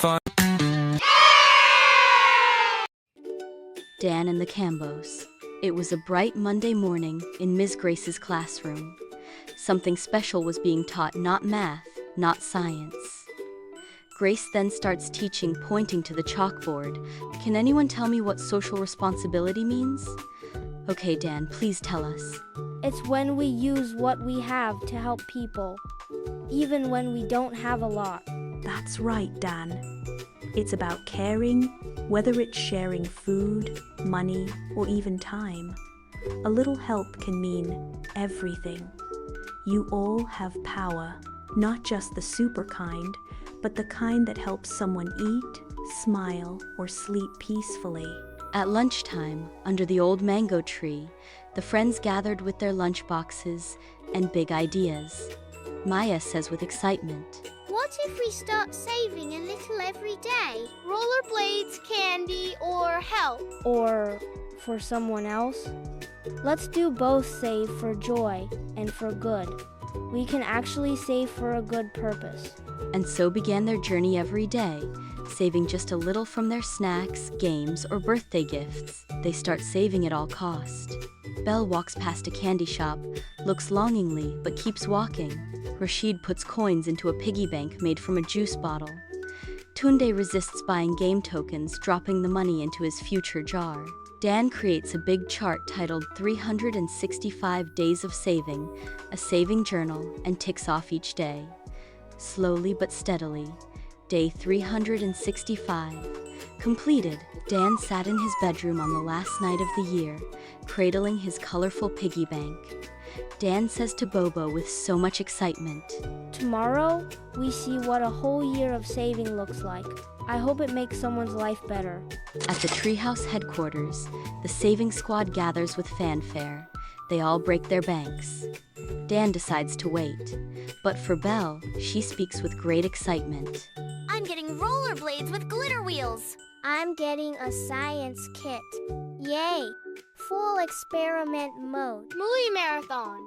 KiddiesFinanceFun. Dan and the Cambos. It was a bright Monday morning in Ms. Grace's classroom. Something special was being taught, not math, not science. Grace then starts teaching, pointing to the chalkboard. Can anyone tell me what social responsibility means? Okay, Dan, please tell us. It's when we use what we have to help people, even when we don't have a lot. That's right, Dan. It's about caring, whether it's sharing food, money, or even time. A little help can mean everything. You all have power, not just the super kind, but the kind that helps someone eat, smile, or sleep peacefully. At lunchtime, under the old mango tree, the friends gathered with their lunchboxes and big ideas. Maya says with excitement, "What if we start saving a little every day? Rollerblades, candy, or help?" Or for someone else? Let's do both. Save for joy and for good. We can actually save for a good purpose. And so began their journey every day, saving just a little from their snacks, games, or birthday gifts. They start saving at all cost. Belle walks past a candy shop, looks longingly, but keeps walking. Rashid puts coins into a piggy bank made from a juice bottle. Tunde resists buying game tokens, dropping the money into his future jar. Dan creates a big chart titled 365 Days of Saving, a saving journal, and ticks off each day. Slowly but steadily, day 365. Completed, Dan sat in his bedroom on the last night of the year, cradling his colorful piggy bank. Dan says to Bobo with so much excitement, Tomorrow, we see what a whole year of saving looks like. I hope it makes someone's life better. At the treehouse headquarters, the saving squad gathers with fanfare. They all break their banks. Dan decides to wait, but for Belle, she speaks with great excitement. "I'm getting rollerblades with glitter wheels." "I'm getting a science kit. Yay! Full experiment mode. Movie marathon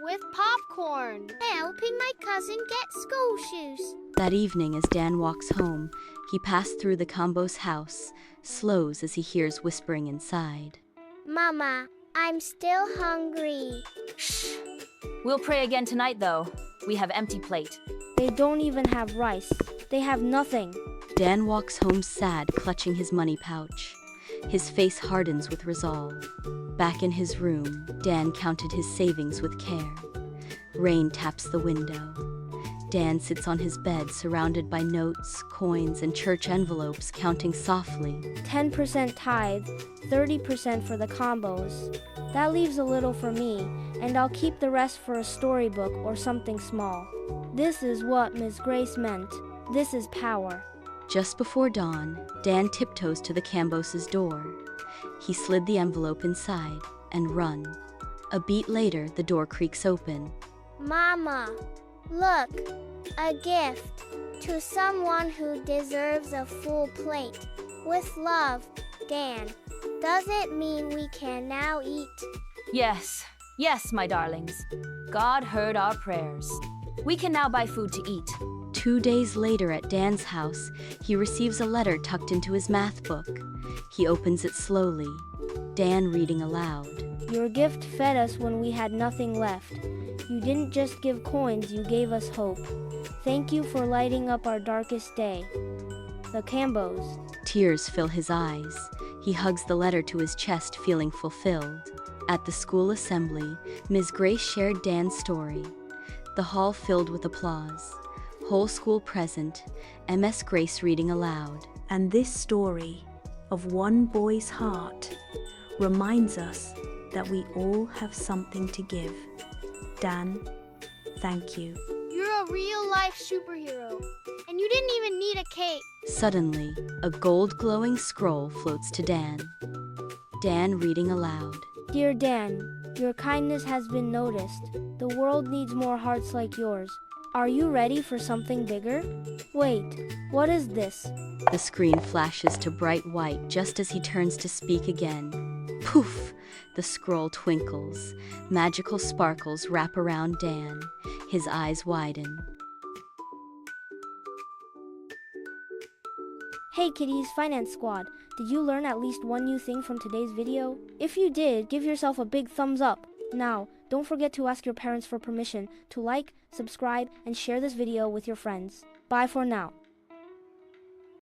with popcorn. Helping my cousin get school shoes." That evening, as Dan walks home, he passed through the Combo's house, slows as he hears whispering inside. "Mama, I'm still hungry." Shh. We'll pray again tonight, though. We have empty plate. They don't even have rice. They have nothing. Dan walks home sad, clutching his money pouch. His face hardens with resolve. Back in his room, Dan counted his savings with care. Rain taps the window. Dan sits on his bed, surrounded by notes, coins, and church envelopes, counting softly. 10% tithe, 30% for the combos. That leaves a little for me, and I'll keep the rest for a storybook or something small. This is what Ms. Grace meant. This is power. Just before dawn, Dan tiptoes to the Cambos' door. He slid the envelope inside and run. A beat later, the door creaks open. "Mama, look, a gift to someone who deserves a full plate. With love, Dan." "Does it mean we can now eat?" Yes, my darlings. God heard our prayers. We can now buy food to eat. 2 days later at Dan's house, he receives a letter tucked into his math book. He opens it slowly, Dan reading aloud. Your gift fed us when we had nothing left. You didn't just give coins, you gave us hope. Thank you for lighting up our darkest day. The Cambos. Tears fill his eyes. He hugs the letter to his chest, feeling fulfilled. At the school assembly, Ms. Grace shared Dan's story. The hall filled with applause. Whole school present, Ms. Grace reading aloud. And this story of one boy's heart reminds us that we all have something to give. Dan, thank you. "You're a real-life superhero, and you didn't even need a cape." Suddenly, a gold-glowing scroll floats to Dan. Dan reading aloud. Dear Dan, your kindness has been noticed. The world needs more hearts like yours. Are you ready for something bigger? Wait, what is this? The screen flashes to bright white just as he turns to speak again. Poof! The scroll twinkles. Magical sparkles wrap around Dan. His eyes widen. Hey Kitties Finance Squad, did you learn at least one new thing from today's video? If you did, give yourself a big thumbs up. Now, don't forget to ask your parents for permission to like, subscribe, and share this video with your friends. Bye for now.